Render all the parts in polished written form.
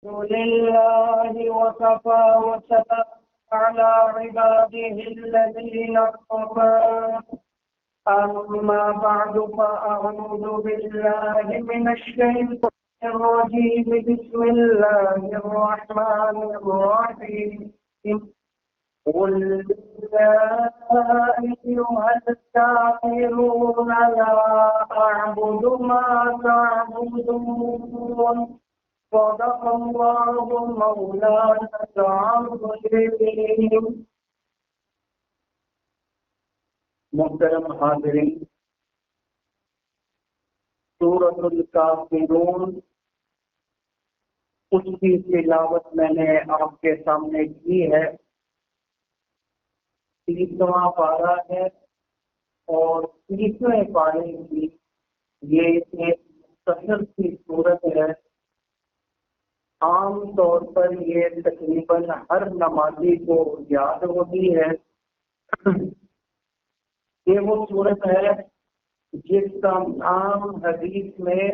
لله وكفى وسلام على عباده الذين اصطفى. أما بعد فأعوذ بالله من الشيطان الرجيم. بسم الله الرحمن الرحيم. قل يا أيها الكافرون لا أعبد ما تعبدون. صدق الله مولانا العظيم. محترم حاضرین، سورۃ الکافرون اس کی تلاوت میں نے آپ کے سامنے کی ہے۔ 30واں پارہ ہے اور 30ویں پارے کی یہ ایک مختصر سی صورت ہے۔ عام طور پر یہ تقریباً ہر نمازی کو یاد ہوتی ہے۔ یہ وہ صورت ہے جس کا نام حدیث میں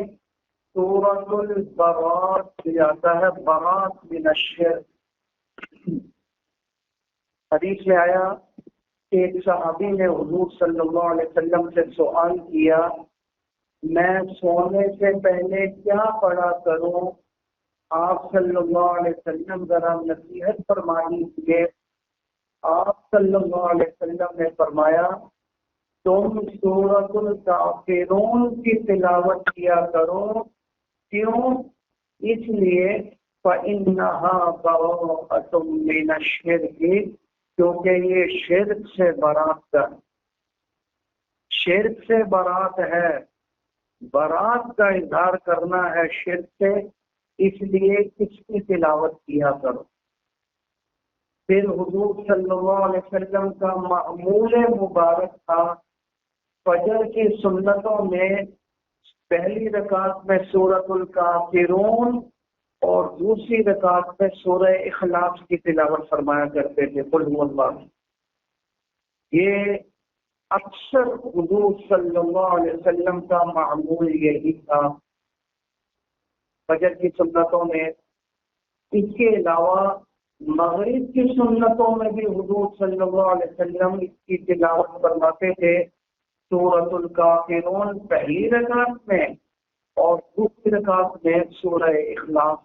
سورۃ البراۃ جاتا ہے، براۃ من الشرک۔ حدیث میں آیا کہ ایک صحابی نے حضور صلی اللہ علیہ وسلم سے سوال کیا، میں سونے سے پہلے کیا پڑھا کروں؟ آپ صلی اللہ علیہ وسلم ذرا نصیحت فرما دیجیے۔ آپ صلی اللہ علیہ وسلم نے فرمایا، تم سورۃ الکافرون کی تلاوت کیا کرو۔ کیوں؟ اس لیے فَإِنَّهَا بَرَاءَةٌ مِّنَ الشِّرْكِ، کیونکہ یہ شرک سے برات ہے، برات کا اظہار کرنا ہے شرک سے، اس لیے اس کی تلاوت کیا کرو۔ پھر حضور صلی اللہ علیہ وسلم کا معمول مبارک تھا، فجر کی سنتوں میں پہلی رکعت میں سورۃ الکافرون اور دوسری رکعت میں سورہ اخلاص کی تلاوت فرمایا کرتے تھے، قل هو اللہ۔ یہ اکثر حضور صلی اللہ علیہ وسلم کا معمول یہی تھا فجر کی سنتوں میں۔ اس کے علاوہ مغرب کی سنتوں میں بھی حضور صلی اللہ علیہ وسلم اس کی تلاوت فرماتے تھے، سورۃ الکافرون پہلی رکعت میں اور دوسری رکعت میں سورہ اخلاص۔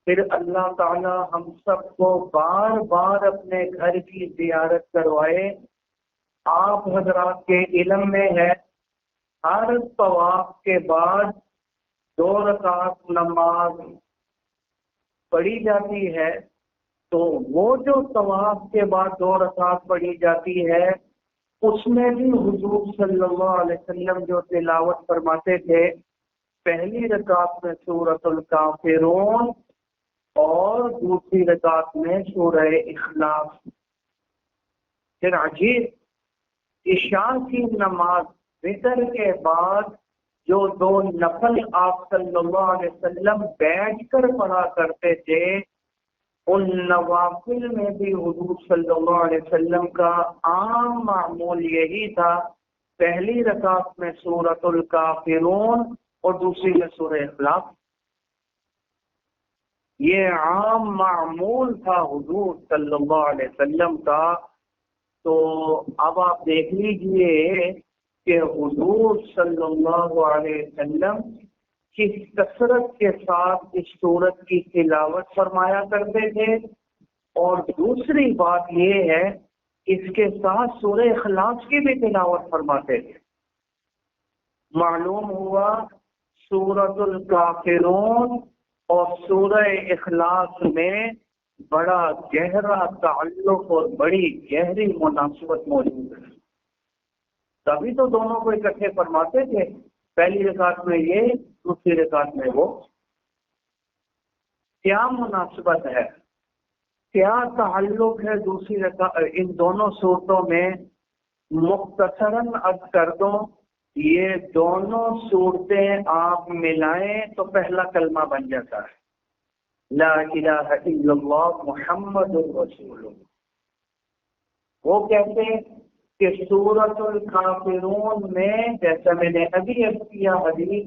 پھر اللہ تعالی ہم سب کو بار بار اپنے گھر کی زیارت کروائے۔ آپ حضرات کے علم میں ہے، ہر طواف کے بعد 2 رکعت نماز پڑھی جاتی ہے، تو وہ جو طواف کے بعد 2 رکعت پڑھی جاتی ہے، اس میں بھی حضور صلی اللہ علیہ وسلم جو تلاوت فرماتے تھے، پہلی رکعت میں سورۃ الکافرون اور دوسری رکعت میں سورہ اخلاص۔ پھر عجیب، عشاء کی نماز وتر کے بعد جو 2 نفل آپ صلی اللہ علیہ وسلم بیٹھ کر پڑھا کرتے تھے، ان نوافل میں بھی حضور صلی اللہ علیہ وسلم کا عام معمول یہی تھا، پہلی رکعت میں سورۃ الکافرون اور دوسری میں سورہ اخلاص۔ یہ عام معمول تھا حضور صلی اللہ علیہ وسلم کا۔ تو اب آپ دیکھ لیجئے کہ حضور صلی اللہ علیہ وسلم کس کثرت کے ساتھ اس سورت کی تلاوت فرمایا کرتے تھے، اور دوسری بات یہ ہے اس کے ساتھ سورہ اخلاص کی بھی تلاوت فرماتے تھے۔ معلوم ہوا سورۃ الکافرون اور سورہ اخلاص میں بڑا گہرا تعلق اور بڑی گہری مناسبت موجود ہے، تبھی تو دونوں کو اکٹھے فرماتے تھے، پہلی رکعت میں یہ، دوسری رکعت میں وہ۔ کیا مناسبت ہے، کیا تعلق ہے دوسری رکعت ان دونوں صورتوں میں؟ مختصراً عرض کر دوں، یہ دونوں صورتیں آپ ملائیں تو پہلا کلمہ بن جاتا ہے، لا الہ الا اللہ محمد رسول اللہ۔ وہ کہتے ہیں کہ سورۃ الکافرون میں، جیسا میں نے ابھی کیا حدیث،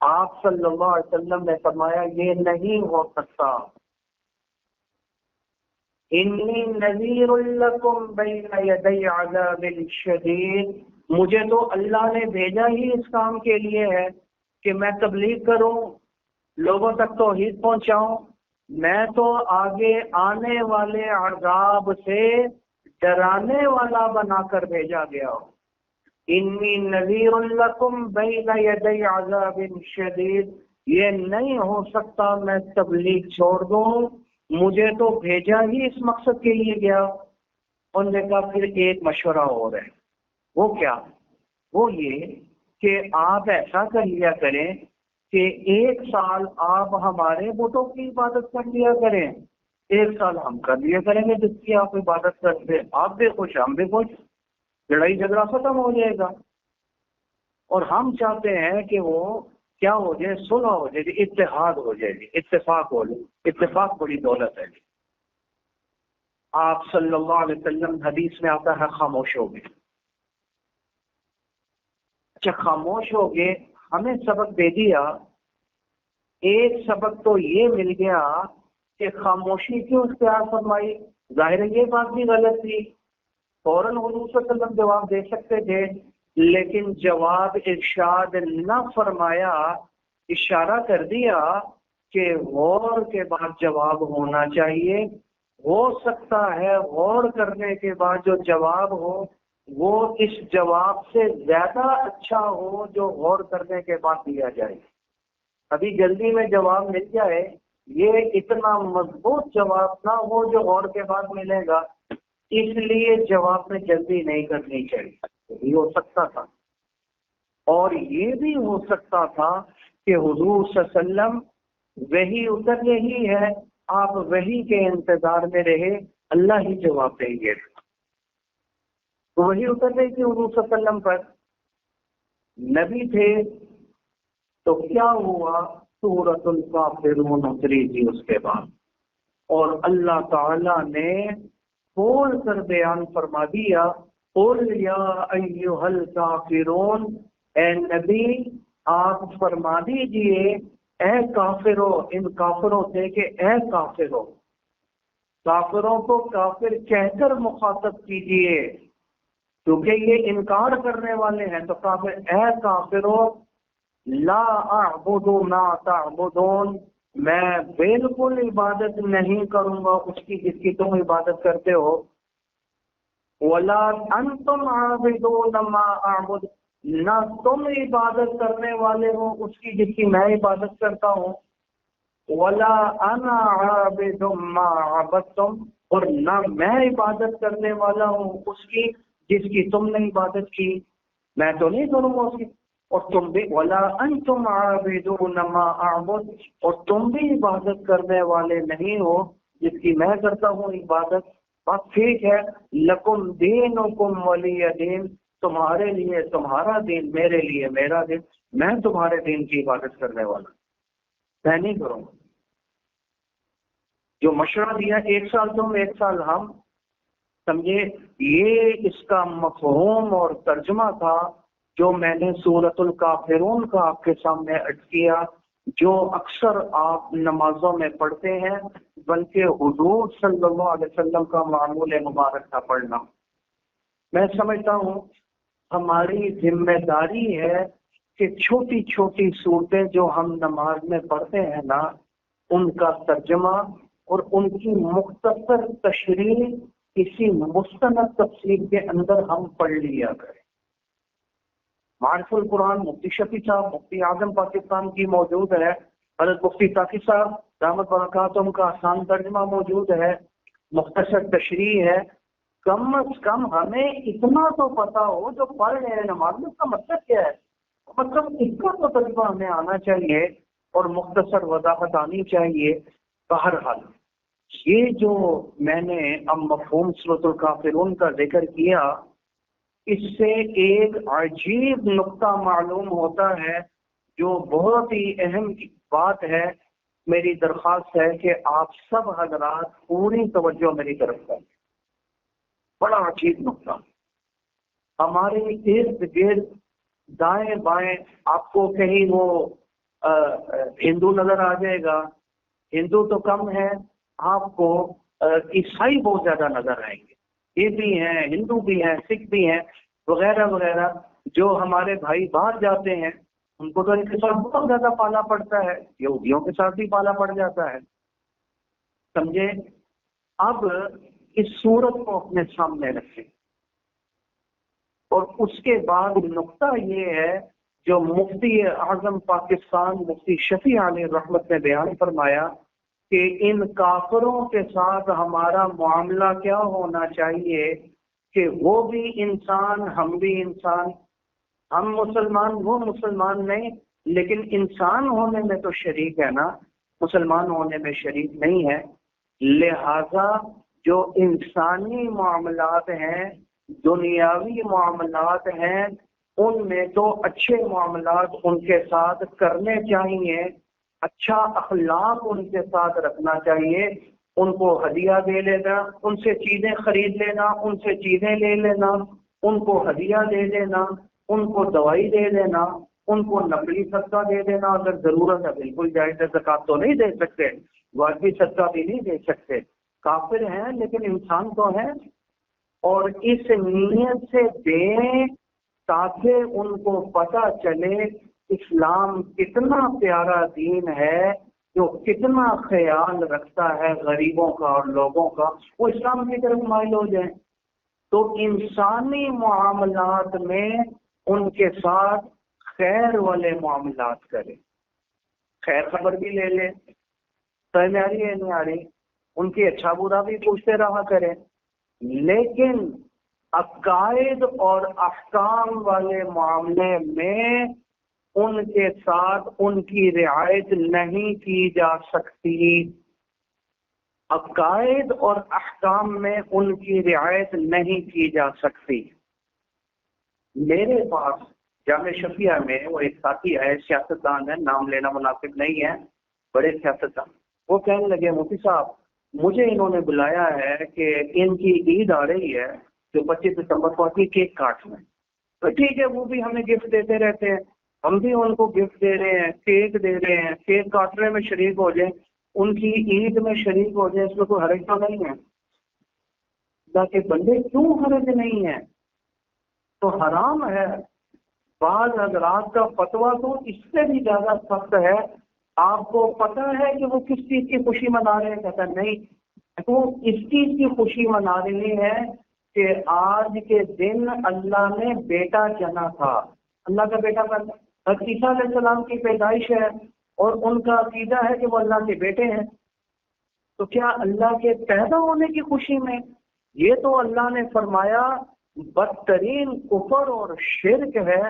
آپ صلی اللہ علیہ وسلم نے فرمایا یہ نہیں ہو سکتا. انی نذیر لکم بین یدی عذاب شدید، مجھے تو اللہ نے بھیجا ہی اس کام کے لیے ہے کہ میں تبلیغ کروں، لوگوں تک توحید پہنچاؤں. میں تو آگے آنے والے عذاب سے ڈرانے والا بنا کر بھیجا گیا ہوں. انی نذیر لکم بین یدی عذاب شدید، یہ نہیں ہو سکتا میں تبلیغ چھوڑ دوں، مجھے تو بھیجا ہی اس مقصد کے لیے گیا. انہوں نے کہا پھر ایک مشورہ اور ہے. وہ کیا؟ وہ یہ کہ آپ ایسا کر لیا کریں کہ 1 سال آپ ہمارے بتوں کی عبادت کر لیا کریں، 1 سال ہم کر لیا کریں گے جس کی آپ عبادت کرتے، آپ بھی خوش ہم بھی خوش، لڑائی جھگڑا ختم ہو جائے گا. اور ہم چاہتے ہیں کہ وہ کیا ہو جائے، صلح ہو جائے گی، اتحاد ہو جائے گی، اتفاق ہو جائے. اتفاق بڑی دولت ہے. آپ صلی اللہ علیہ وسلم حدیث میں آتا ہے خاموش ہو گئے. اچھا خاموش ہو گئے، ہمیں سبق دے دیا. ایک سبق تو یہ مل گیا کہ خاموشی کیوں اختیار فرمائی. ظاہر ہے یہ بات بھی غلط تھی، فوراً حضور صلی اللہ علیہ وسلم جواب دے سکتے تھے، لیکن جواب ارشاد نہ فرمایا، اشارہ کر دیا کہ غور کے بعد جواب ہونا چاہیے. ہو سکتا ہے غور کرنے کے بعد جو جواب ہو وہ اس جواب سے زیادہ اچھا ہو جو غور کرنے کے بعد دیا جائے. ابھی جلدی میں جواب مل جائے، یہ اتنا مضبوط جواب نہ ہو جو غور کے بعد ملے گا، اس لیے جواب میں جلدی نہیں کرنی چاہیے. یہ ہو سکتا تھا. اور یہ بھی ہو سکتا تھا کہ حضور صلی اللہ علیہ وسلم وہی اتر رہی ہے، آپ وہی کے انتظار میں رہے، اللہ ہی جواب دیں گے. وہی اتر رہی تھی حضور صلی اللہ علیہ وسلم پر، نبی تھے. تو کیا ہوا؟ سورۃ الکافرون اتری تھی اس کے بعد، اور اللہ تعالی نے کھول کر بیان فرما دیا، قل یا ایھا الکافرون، اے نبی آپ فرما دیجئے اے کافروں، ان کافروں سے کہ اے کافروں. کافروں کو کافر کہہ کر مخاطب کیجئے کیونکہ یہ انکار کرنے والے ہیں. تو کافر، اے کافروں لا اعبد ما تعبدون، میں بالکل عبادت نہیں کروں گا اس کی جس کی تم عبادت کرتے ہو. ولا انتم عابدون ما اعبد، نہ تم عبادت کرنے والے ہو اس کی جس کی میں عبادت کرتا ہوں. ولا انا عابد ما عبدتم، اور نہ میں عبادت کرنے والا ہوں اس کی جس کی تم نے عبادت کی. میں تو نہیں کروں گا اس کی. اور تم بھی ولا انتم عابدون ما اعبد، اور تم بھی عبادت کرنے والے نہیں ہو جس کی میں کرتا ہوں عبادت. بات ٹھیک ہے. لکم دینکم ولی دین، تمہارے لیے تمہارا دین، میرے لیے میرا دین. میں تمہارے دین کی عبادت کرنے والا میں نہیں کروں گا. جو مشورہ دیا 1 سال تم 1 سال ہم، سمجھے یہ اس کا مفہوم اور ترجمہ تھا جو میں نے سورۃ الکافرون کا آپ کے سامنے عرض کیا، جو اکثر آپ نمازوں میں پڑھتے ہیں، بلکہ حضور صلی اللہ علیہ وسلم کا معمول مبارک تھا پڑھنا. میں سمجھتا ہوں ہماری ذمہ داری ہے کہ چھوٹی چھوٹی صورتیں جو ہم نماز میں پڑھتے ہیں نا، ان کا ترجمہ اور ان کی مختصر تشریح کسی مستند تفسیر کے اندر ہم پڑھ لیا کریں. معرف القرآن مفتی شفیع صاحب مفتی اعظم پاکستان کی موجود ہے، حضرت مفتی تاقی صاحب رحمت برکاتہم کا آسان ترجمہ موجود ہے، مختصر تشریح ہے. کم از کم ہمیں اتنا تو پتا ہو جو پڑھ رہے ہیں نماز میں اس کا مطلب کیا ہے، مطلب اس کا تو ترجمہ ہمیں آنا چاہیے اور مختصر وضاحت آنی چاہیے. بہرحال یہ جو میں نے اب مفہوم سورۃ الکافرون کا ذکر کیا، اس سے ایک عجیب نقطہ معلوم ہوتا ہے جو بہت ہی اہم بات ہے. میری درخواست ہے کہ آپ سب حضرات پوری توجہ میری طرف کریں. بڑا عجیب نقطہ، ہمارے ارد گرد دائیں بائیں آپ کو کہیں وہ ہندو نظر آ جائے گا، ہندو تو کم ہے، آپ کو عیسائی بہت زیادہ نظر آئیں گے، یہ بھی ہیں، ہندو بھی ہیں، سکھ بھی ہیں، وغیرہ وغیرہ۔ جو ہمارے بھائی باہر جاتے ہیں ان کو تو ان کے ساتھ بہت زیادہ پالا پڑتا ہے، یہودیوں کے ساتھ بھی پالا پڑ جاتا ہے، سمجھے؟ اب اس صورت کو اپنے سامنے رکھیں، اور اس کے بعد نقطہ یہ ہے جو مفتی اعظم پاکستان مفتی شفیع علیہ رحمت نے بیان فرمایا کہ ان کافروں کے ساتھ ہمارا معاملہ کیا ہونا چاہیے کہ وہ بھی انسان، ہم بھی انسان، ہم مسلمان وہ مسلمان نہیں، لیکن انسان ہونے میں تو شریک ہے نا، مسلمان ہونے میں شریک نہیں ہے۔ لہذا جو انسانی معاملات ہیں، دنیاوی معاملات ہیں، ان میں تو اچھے معاملات ان کے ساتھ کرنے چاہیے، اچھا اخلاق ان کے ساتھ رکھنا چاہیے، ان کو ہدیہ دے لینا، ان سے چیزیں خرید لینا، ان سے چیزیں لے لینا، ان کو ہدیہ دے دینا، ان کو دوائی دے دینا، ان کو نقلی صدقہ دے دینا اگر ضرورت ہے، بالکل جائز ہے، زکوٰۃ تو نہیں دے سکتے، واجبی صدقہ بھی نہیں دے سکتے، کافر ہیں لیکن انسان تو ہیں، اور اس نیت سے دیں تاکہ ان کو پتہ چلے اسلام کتنا پیارا دین ہے، جو کتنا خیال رکھتا ہے غریبوں کا اور لوگوں کا، وہ اسلام کی طرف مائل ہو جائیں۔ تو انسانی معاملات میں ان کے ساتھ خیر والے معاملات کریں، خیر خبر بھی لے لیں، سمجھ میں آ رہی ہے نہیں آ رہی، ان کی اچھا برا بھی پوچھتے رہا کریں، لیکن عقائد اور احکام والے معاملے میں ان کے ساتھ ان کی رعایت نہیں کی جا سکتی، عقائد اور احکام میں ان کی رعایت نہیں کی جا سکتی۔ میرے پاس جامع شفیہ میں وہ ایک ساتھی ہے، سیاستدان ہے، نام لینا مناسب نہیں ہے، بڑے سیاستدان، وہ کہنے لگے مفتی صاحب مجھے انہوں نے بلایا ہے کہ ان کی عید آ رہی ہے جو 25 دسمبر کو آتی ہے، کیک کاٹنا ہے، تو ٹھیک ہے وہ بھی ہمیں گفٹ دیتے رہتے ہیں، ہم بھی ان کو گفٹ دے رہے ہیں، کیک دے رہے ہیں، کیک کاٹنے میں شریک ہو جائیں، ان کی عید میں شریک ہو جائیں، اس میں کوئی حرج تو نہیں ہے؟ اللہ کے بندے کیوں حرج نہیں ہے؟ تو حرام ہے۔ بعض حضرات کا فتویٰ تو اس سے بھی زیادہ سخت ہے، آپ کو پتہ ہے کہ وہ کس چیز کی خوشی منا رہے ہیں؟ کہتا نہیں، وہ اس چیز کی خوشی منا رہی ہے کہ آج کے دن اللہ نے بیٹا جنا تھا، اللہ کا بیٹا بنا، عیسیٰ علیہ السلام کی پیدائش ہے، اور ان کا عقیدہ ہے کہ وہ اللہ کے بیٹے ہیں، تو کیا اللہ کے پیدا ہونے کی خوشی میں؟ یہ تو اللہ نے فرمایا بدترین کفر اور شرک ہے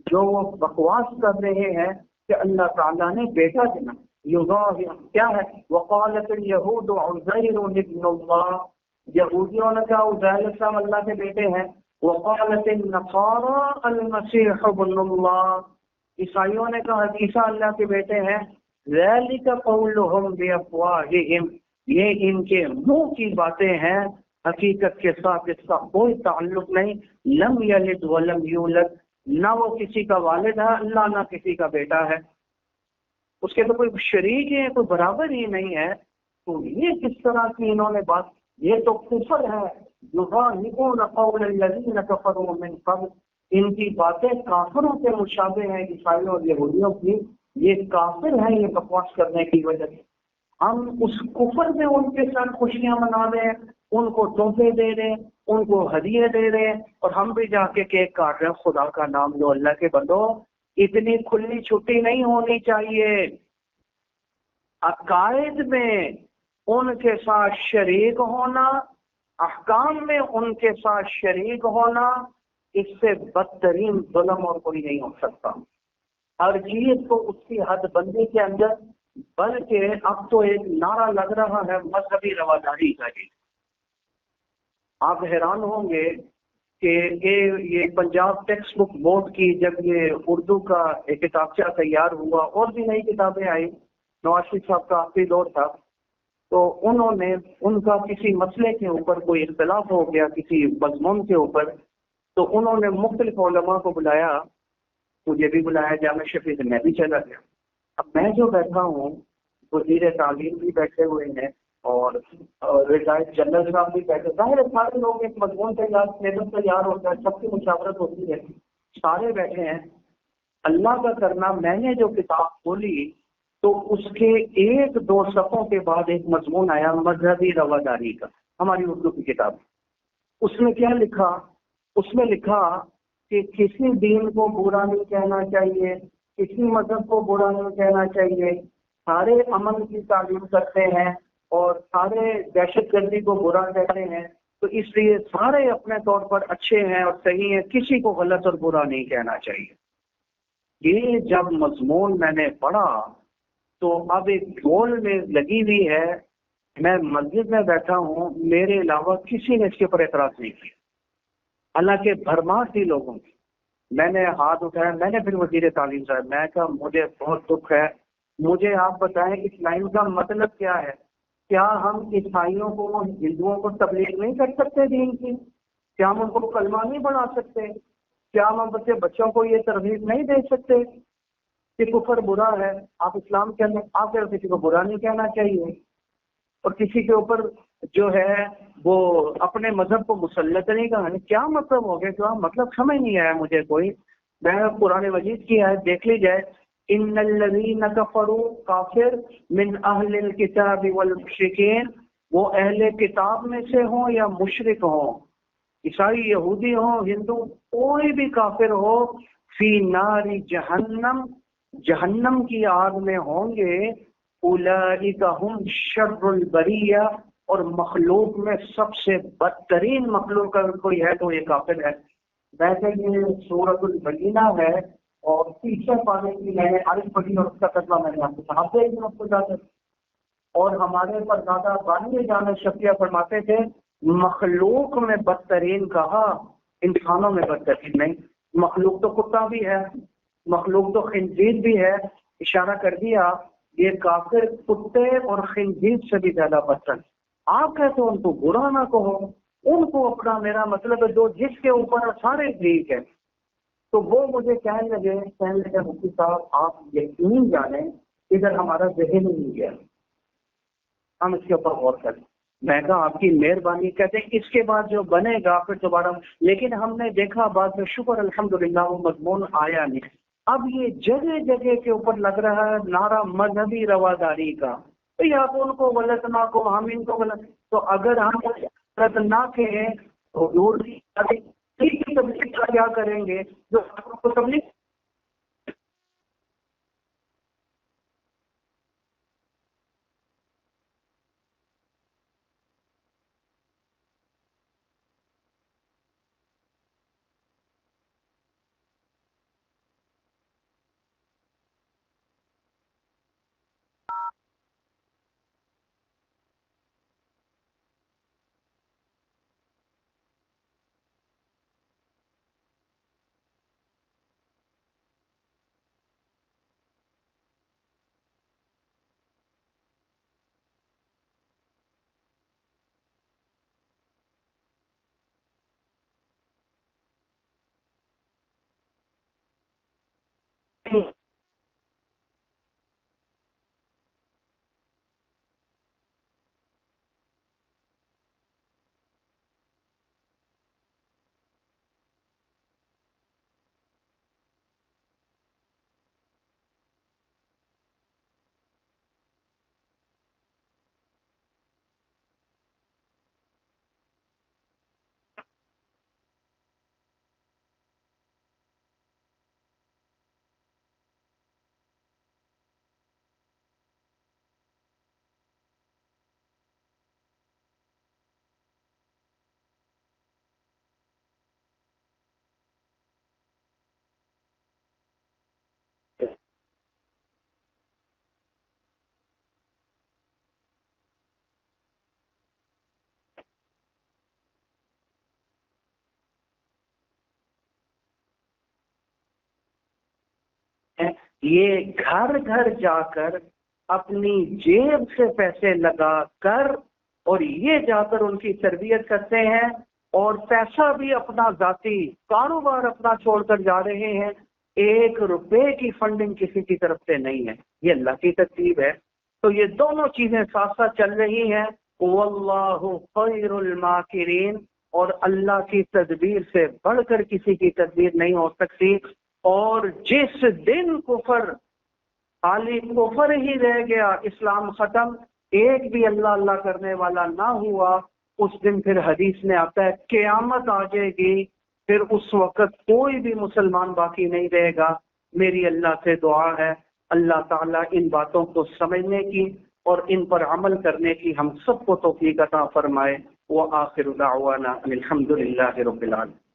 جو وہ بکواس کر رہے ہیں کہ اللہ تعالیٰ نے بیٹا جنا، کیا ہے؟ وقالت اليہود عزیر ابن اللہ، یہودیوں نے کہا عزیر علیہ السلام اللہ کے بیٹے ہیں، وقالت النصارى المسیح ابن اللہ، عیسائیوں نے کہا عیسیٰ اللہ کے بیٹے ہیں، ذلك قولهم بافواہہم، یہ ان کے منہ کی باتیں ہیں، حقیقت کے ساتھ اس کا کوئی تعلق نہیں، لم یلد ولم یولد، نہ وہ کسی کا والد ہے اللہ، نہ کسی کا بیٹا ہے، اس کے تو کوئی شریک ہے، کوئی برابر ہی نہیں ہے، تو یہ کس طرح کی انہوں نے بات، یہ تو کفر ہے، یضاہئون قول الذین کفروا من قبل، ان کی باتیں کافروں کے مشابہ ہیں، عیسائیوں اور یہودیوں کی، یہ کافر ہیں یہ بکواس کرنے کی وجہ سے، ہم اس کفر میں ان کے ساتھ خوشیاں منا رہے ہیں، ان کو تحفے دے رہے ہیں، ان کو ہدیے دے رہے ہیں، اور ہم بھی جا کے کیک کاٹ رہے ہیں۔ خدا کا نام لو اللہ کے بندو، اتنی کھلی چھٹی نہیں ہونی چاہیے، عقائد میں ان کے ساتھ شریک ہونا، احکام میں ان کے ساتھ شریک ہونا، اس سے بدترین ظلم اور کوئی نہیں ہو سکتا۔ ہر چیز کو اس کی حد بندی کے اندر، بلکہ اب تو ایک نعرہ لگ رہا ہے مذہبی رواداری کا، جی آپ حیران ہوں گے کہ یہ پنجاب ٹیکسٹ بک بورڈ کی جب یہ اردو کا ایک کتابچہ تیار ہوا، اور بھی نئی کتابیں آئی، نواز شریف صاحب کا آخری دور تھا، تو انہوں نے ان کا کسی مسئلے کے اوپر کوئی اختلاف ہو گیا کسی مضمون کے اوپر، تو انہوں نے مختلف علماء کو بلایا، مجھے بھی بلایا جامع شفیع سے، میں بھی چلا گیا، اب میں جو بیٹھا ہوں، وزیر تعلیم بھی بیٹھے ہوئے ہیں اور ریٹائرڈ جنرل صاحب بھی بیٹھے، ظاہر ہے سارے لوگ ایک مضمون تیار، سلیبس تیار ہوتا ہے، سب کی مشاورت ہوتی ہے، سارے بیٹھے ہیں۔ اللہ کا کرنا، میں نے جو کتاب کھولی تو اس کے ایک دو صفحوں کے بعد ایک مضمون آیا مذہبی رواداری کا، ہماری اردو کی کتاب۔ اس میں کیا لکھا؟ اس میں لکھا کہ کسی دین کو برا نہیں کہنا چاہیے، کسی مذہب کو برا نہیں کہنا چاہیے، سارے امن کی تعلیم کرتے ہیں اور سارے دہشت گردی کو برا کہتے ہیں، تو اس لیے سارے اپنے طور پر اچھے ہیں اور صحیح ہیں، کسی کو غلط اور برا نہیں کہنا چاہیے۔ یہ جب مضمون میں نے پڑھا تو اب ایک گول میں لگی ہوئی ہے، میں مسجد میں بیٹھا ہوں، میرے علاوہ کسی نے اس کے اوپر اعتراض نہیں کیا، حالانکہ بھرمار تھی لوگوں کی۔ میں نے ہاتھ اٹھایا، میں نے پھر وزیر تعلیم صاحب، میں کہا مجھے بہت دکھ ہے، مجھے آپ بتائیں اس لائن کا مطلب کیا ہے؟ کیا ہم عیسائیوں کو، ہندوؤں کو تبلیغ نہیں کر سکتے دین کی؟ کیا ہم ان کو کلمہ نہیں پڑھا سکتے؟ کیا ہم اپنے بچوں کو یہ ترغیب نہیں دے سکتے کہ کفر برا ہے؟ آپ اسلام کے اندر آپ کسی کو برا نہیں کہنا چاہیے، اور کسی کے اوپر جو ہے وہ اپنے مذہب کو مسلط نہیں کرنا۔ کیا مطلب ہو گیا؟ کیا مطلب سمجھ نہیں آیا مجھے کوئی۔ میں قرآن مجید کی آیت دیکھ لی جائے، ان الذین کفروا، کافر، من اہل الکتاب والمشرکین، وہ اہل کتاب میں سے ہوں یا مشرک ہوں، عیسائی، یہودی ہوں، ہندو، کوئی بھی کافر ہو، فی نار جہنم، جہنم کی آگ میں ہوں گے، اولئک ہم شر البریہ، اور مخلوق میں سب سے بدترین مخلوق اگر کوئی ہے تو یہ کافر ہے۔ ویسے یہ سورۃ البینہ ہے، اور پیچھے پانے کی میں نے عارف پڑھی اور اس کا ترجمہ میں نے آپ کو صحابہ اجماع کو جاتے، اور ہمارے پر دادا بانی جان شفیع فرماتے تھے مخلوق میں بدترین کہا، انسانوں میں بدترین نہیں۔ مخلوق تو کتا بھی ہے، مخلوق تو خنزیر بھی ہے، اشارہ کر دیا یہ کافر کتے اور خنزیر سے بھی زیادہ بدتر۔ آپ کہتے ہو ان کو برا نہ کہو، ان کو اپنا، میرا مطلب ہے جو جس کے اوپر سارے ٹھیک ہے۔ تو وہ مجھے کہنے لگے مفتی صاحب آپ یقین جانیں ادھر ہمارا ذہن ہی نہیں گیا، ہم اس کے اوپر غور کریں۔ میں کہا آپ کی مہربانی، کہتے ہیں اس کے بعد جو بنے گا پھر دوبارہ، لیکن ہم نے دیکھا بعد میں، شکر الحمدللہ وہ مضمون آیا نہیں۔ اب یہ جگہ جگہ کے اوپر لگ رہا ہے نعرہ مذہبی رواداری کا، بھئی آپ ان کو غلط نہ کو، ہم ان کو غلط، تو اگر ہم غلط نہ کہیں تو حضور کی تبلیغ کا کیا کریں گے؟ جو آپ کو تبلیغ یہ گھر گھر جا کر اپنی جیب سے پیسے لگا کر اور یہ جا کر ان کی تربیت کرتے ہیں، اور پیسہ بھی اپنا ذاتی کاروبار اپنا چھوڑ کر جا رہے ہیں۔ 1 روپے کی فنڈنگ کسی کی طرف سے نہیں ہے، یہ اللہ کی ترتیب ہے۔ تو یہ دونوں چیزیں ساتھ ساتھ چل رہی ہیں، واللہ خیر الماکرین، اور اللہ کی تدبیر سے بڑھ کر کسی کی تدبیر نہیں ہو سکتی۔ اور جس دن کفر خالی کفر ہی رہ گیا، اسلام ختم، ایک بھی اللہ اللہ کرنے والا نہ ہوا، اس دن پھر حدیث میں آتا ہے قیامت آ جائے گی، پھر اس وقت کوئی بھی مسلمان باقی نہیں رہے گا۔ میری اللہ سے دعا ہے اللہ تعالیٰ ان باتوں کو سمجھنے کی اور ان پر عمل کرنے کی ہم سب کو توفیق عطا فرمائے۔ وآخر دعوانا الحمد للہ رب العالمین۔